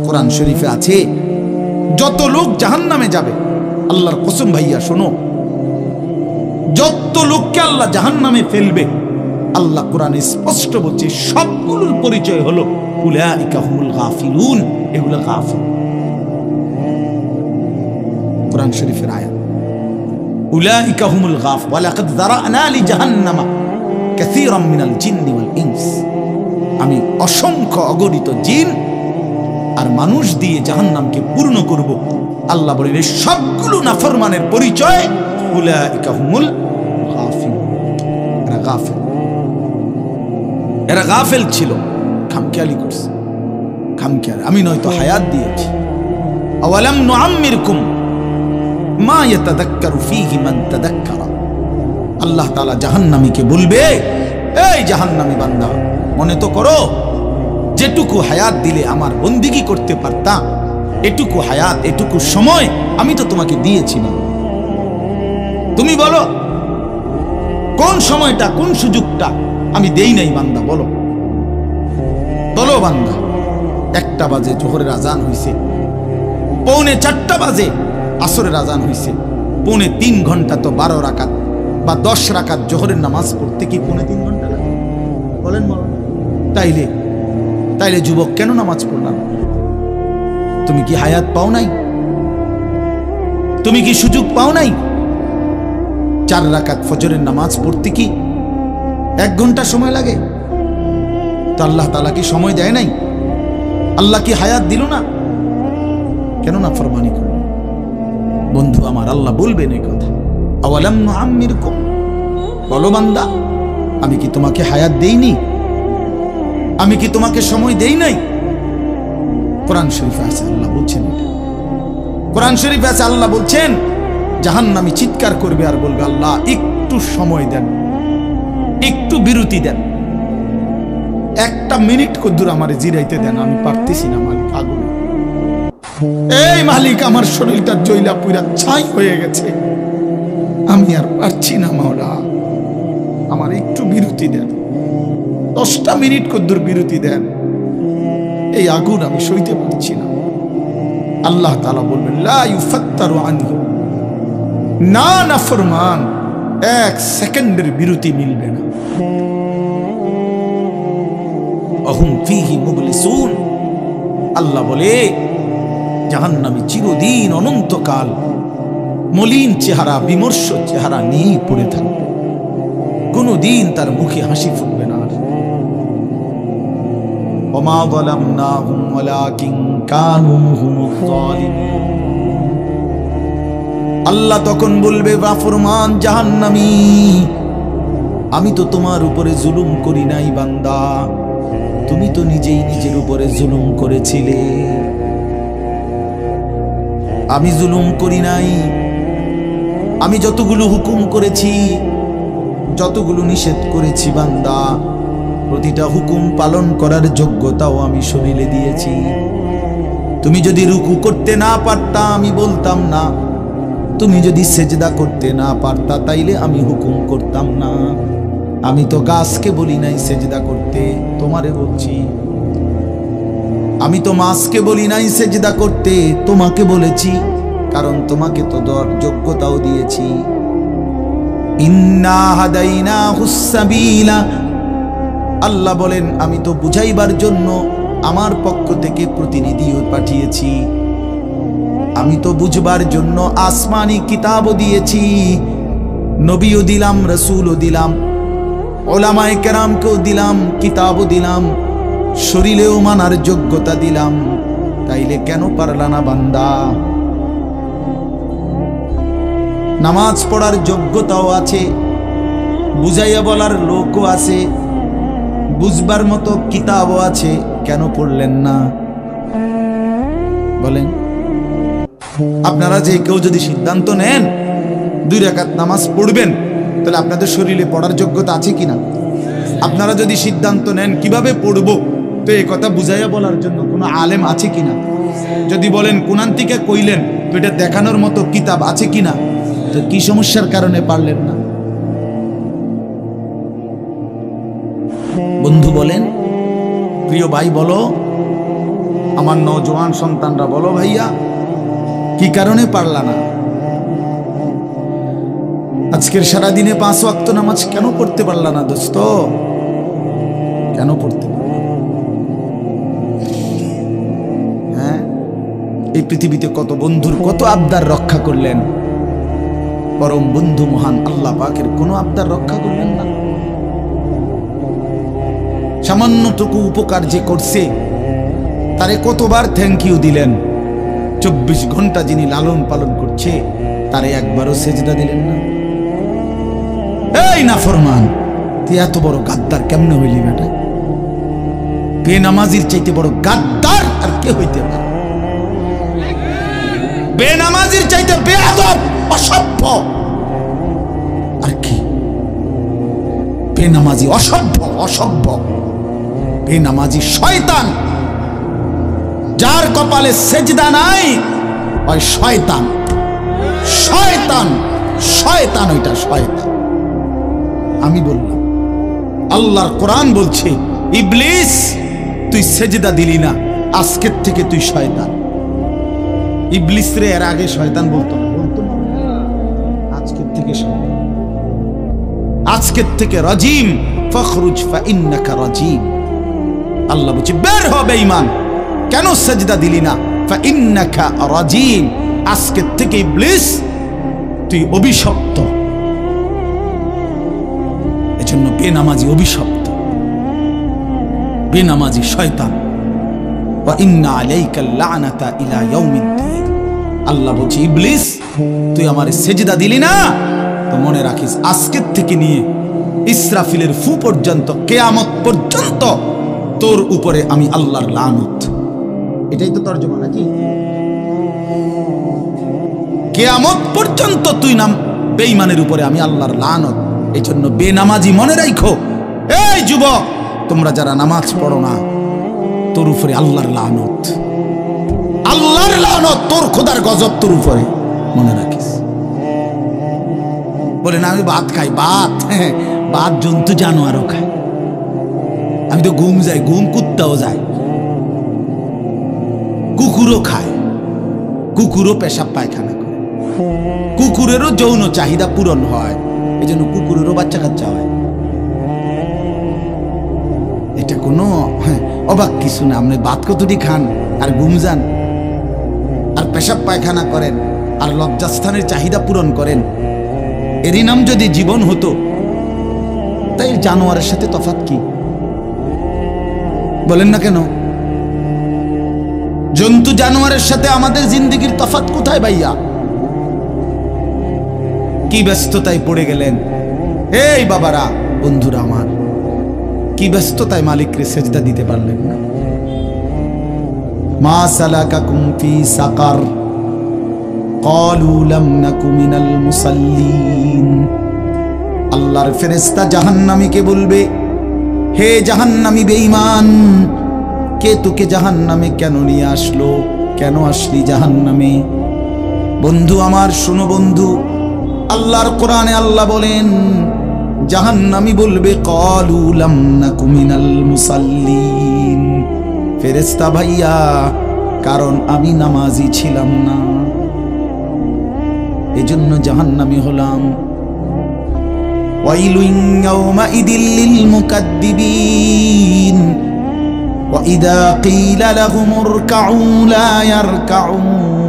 কোরআন শরীফে আছে যত লোক জাহান্নামে যাবে, আল্লাহর কসম ভাইয়া শোনো, যত লোককে আল্লাহ জাহান্নামে ফেলবে, আল্লাহ কোরআনে স্পষ্ট বলছে সবগুলোর পরিচয় হলো উলাইকা হুমুল গাফিলুন, এগুলো গাফিল। কোরআন শরীফের আয়াত, উলাইকা হুমুল গাফিল ওয়ালাকাদ যারানা লিজাহান্নামা কাসীরাম মিনাল জিন্নি ওয়াল ইনস। আমি অসংখ্য অগণিত জিন আর মানুষ দিয়ে জাহান্নামকে পূর্ণ করব। আল্লাহ বলেন এই সবগুলো নাফরমানের পরিচয় উলাইকা হুমুল গাফিল। এরা গাফিল, এরা গাফিল ছিল, খামখেয়ালি করছে, খামখেয়ালি। আমি নয়তো হায়াত দিয়েছি। আওয়ালাম নুআম্মিরকুম মা ইয়াতাযাক্কারু ফীহি মান তাযাক্কারা। আল্লাহ তাআলা জাহান্নামীকে বলবে, এই জাহান্নামী বান্দা, মনে তো করো যেটুকু হায়াত দিলে আমার বন্দিগি করতে পারতাম, এটুকু হায়াত, এটুকু সময় আমি তো তোমাকে দিয়েছি না। তুমি বলো কোন সময়টা, কোন সুযোগটা আমি দেই নাই বান্দা, বলো বলো বান্দা। 1টা বাজে জোহরের আজান হইছে, 3:45 বাজে আসরের আজান হইছে, 3.5 ঘন্টা তো 12 রাকাত বা 10 রাকাত জোহরের নামাজ পড়তে কি 3.5 ঘন্টা লাগে? বলেন তাইলে তাইলে যুবক কেন নামাজ পড়লাম? তুমি কি হায়াত পাও নাই? তুমি কি সুযোগ পাও নাই? 4 রাকাত ফজরের নামাজ পড়তে কি 1 ঘন্টা সময় লাগে? তো আল্লাহ তাআলা কি সময় দেয় নাই? আল্লাহ কি হায়াত দিল না? কেন না ফরমানি করল? বন্ধু আমার, আল্লাহ বলবেন এই কথা, আওয়ালাম নুআম্মিরকুম, বলো বান্দা, আমি কি তোমাকে হায়াত দেইনি? আমি কি তোমাকে সময় দেই নাই? কোরআন শরীফে আছে আল্লাহ বলছেন এটা। কোরআন শরীফে আছে আল্লাহ বলছেন জাহান্নামী চিৎকার করবে আর বলবে, আল্লাহ একটু সময় দেন, একটু বিরতি দেন, 1টা মিনিট কদ্দুর আমারে জিরাইতে দেন, আমি পারতেছি না মালিক, আগুন, এই মালিক আমার শরীরটা জ্বলা পুরা ছাই হয়ে গেছে, আমি আর পারছি না মাওলা, আমার একটু বিরতি দেন, 10টা মিনিট কদ্দুর বিরতি দেন, এই আগুন আমি সইতে পারছি না। আল্লাহ তাআলা বলবেন লা ইউফাত্তারু আনহু, না নাফরমান 1 সেকেন্ডের বিরতি মিলবে না। আহুম ফীহি মুবলিসুন, আল্লাহ বলে জাহান্নামী চিরদিন অনন্তকাল মলিন চেহারা, বিমর্ষ চেহারা নিয়ে পড়ে থাকবে, কোনদিন তার মুখে হাসি ফুটবে না। ওমা যালামনাহুম ওয়ালাকিন কানু হুমুজ জালিমিন। আল্লাহ তখন বলবে, নাফরমান জাহান্নামী, আমি তো তোমার উপরে জুলুম করি নাই বান্দা, তুমি তো নিজেই নিজের উপরে জুলুম করেছিলে, আমি জুলুম করি নাই। আমি যতগুলো হুকুম করেছি, যতগুলো নিষেধ করেছি বান্দা, প্রতিটা হুকুম পালন করার যোগ্যতাও আমি শরীরে দিয়েছি। তুমি যদি রুকু করতে না পারতা আমি বলতাম না, তুমি যদি সেজদা করতে না পারতা তাইলে আমি হুকুম করতাম না। আমি তো গাছকে বলি নাই সেজদা করতে, তোমারে বলছি। আমি তো মাছকে বলি নাই সেজদা করতে, তোমাকে বলেছি, কারণ তোমাকে তো যোগ্যতাও দিয়েছি। ইন্না হাদাইনাহুস সাবিলা, আল্লাহ বলেন আমি তো বুঝাইবার জন্য আমার পক্ষ থেকে প্রতিনিধিও পাঠিয়েছি, আমি তো বুঝবার জন্য আসমানি কিতাবও দিয়েছি, নবীও দিলাম, রাসূলও দিলাম, উলামায়ে কেরামকেও দিলাম, কিতাবও দিলাম, শরীরেও মানার যোগ্যতা দিলাম, তাইলে কেন পারলা না বান্দা? নামাজ পড়ার যোগ্যতাও আছে, বুঝাইয়া বলার লোকও আছে, বুঝবার মতো কিতাবও আছে, কেন পড়লেন না বলেন? আপনারা যে কেউ যদি সিদ্ধান্ত নেন 2 রাকাত নামাজ পড়বেন, তাহলে আপনাদের শরীরে পড়ার যোগ্যতা আছে কিনা? আপনারা যদি সিদ্ধান্ত নেন কিভাবে পড়বো, তো এই কথা বুঝাইয়া বলার জন্য কোনো আলেম আছে কিনা? যদি বলেন কোরআন থেকে কইলেন, তো এটা দেখানোর মতো কিতাব আছে কিনা? তো কি সমস্যার কারণে পারলেন না? বন্ধু বলেন, প্রিয় ভাই বলো, আমার নওজোয়ান সন্তানরা বলো ভাইয়া, কি কারণে পারলা না? আজকের সারা দিনে 5 ওয়াক্ত নামাজ কেন পড়তে পারলা না দোস্ত? কেন পড়তে পারলা? হ্যাঁ, এই পৃথিবীতে কত বন্ধুর কত আবদার রক্ষা করলেন, পরম বন্ধু মহান আল্লাহ পাকের কোনো আবদার রক্ষা করলেন না। সামান্যটুকু উপকার যে করছে তারে কতবার থ্যাংক ইউ দিলেন। 24 ঘন্টা যিনি লালন পালন করছে তারে একবারও সেজদা দিলেন না। এই নাফরমান, তুই এত বড় গাদ্দার কেমনে হইলি বেটা? বেনামাজির চাইতে বড় গাদ্দার আর কে হইতে পারে? বেনামাজির চাইতে বেয়াদব, অসভ্য আর কি? বেনামাজি অসভ্য, বেনামাজি শয়তান। যার কপালে সেজদা নাই ওই শয়তান, ওইটা শয়তান। আমি বললাম, আল্লাহর কোরআন বলছে, ইবলিস তুই সেজদা দিলি না, আজকের থেকে তুই শয়তান। ইবলিস রে এর আগে শয়তান বলতো না, আজকের থেকে শয়তান, আজকের থেকে রাজিম, ফখরুজ ফাইন্নাকা রাজিম। আল্লাহ বলছে বের হ বেঈমান, কেন সেজদা দিলি না? ফাইন্নাকা রাজিম, আজকের থেকে ইবলিস তুই অভিশপ্ত। এজন্য বেনামাজি অভিশপ্ত, বেনামাজি শয়তান। ওয়া ইন্না আলাইকা লানাতা ইলা ইয়াউমিদ্দিন। আল্লাহ বলছে ইবলিস তুই আমারে সেজদা দিলি না, তো মনে রাখিস আজকের থেকে নিয়ে ইসরাফিলের ফু পর্যন্ত, কিয়ামত পর্যন্ত তোর উপরে আমি আল্লাহর লানত। এটাই তো তরজমা নাকি? কিয়ামত পর্যন্ত তুই নাম বেঈমানের উপরে আমি আল্লাহর লানত। এই জন্য বেনামাজি মনে রাখো, এই যুবক তোমরা যারা নামাজ পড়ো না, তোর উপরে আল্লাহর লানত, আল্লাহর লানত, তোর খোদার গজব তোর উপরে, মনে রাখিস। বলে না আমি ভাত খাই, ভাত জন্তু জানোয়ারও খায়, আমি তো ঘুম যাই, ঘুম কুত্তাও যায়, কুকুরও খায়, কুকুরও পেশাব পায়খানা করে, কুকুরেরও যৌন চাহিদা পূরণ হয়, এই জন্য কুকুরেরও বাচ্চা কাচ্চা হয়। এটা কোনো অবাক কিছু না। আপনি ভাত কতটি খান আর ঘুম যান আর পেশাব পায়খানা করেন আর লজ্জাস্থানের চাহিদা পূরণ করেন, এরই নাম যদি জীবন হতো, তাই জানোয়ারের সাথে তফাৎ কি? বলেন না কেন? জন্তু জানোয়ারের সাথে আমাদের জিন্দেগির তফাৎ কোথায় ভাইয়া? কি ব্যস্ততায় পড়ে গেলেন এই বাবারা, বন্ধুরা আমার, কি ব্যস্ততায় মালিককে সেজদা দিতে পারলেন না? মা সালাকাকুম ফি সাকার ক্বালু লাম নাকু মিনাল মুসাল্লিন। আল্লাহর ফেরেশতা জাহান্নামীকে বলবে, হে জাহান্নামী বেঈমান, কে তোকে জাহান্নামে কেন নিয়ে আসলো? কেন আসলি জাহান্নামে? বন্ধু আমার শোনো বন্ধু, আল্লাহর কোরআনে আল্লাহ বলেন জাহান্নামী বলবে ক্বালু লাম নাকু মিনাল মুসাল্লিন, ফেরেশতা ভাইয়া কারণ আমি নামাজি ছিলাম না, এজন্য জাহান্নামী হলাম। ওয়াইলুন ইয়াওমাইদিল লিল মুকাদ্দিবিন ওয়া ইযা কিলা লাহুম ইরকাউ লা ইয়ারকাউন।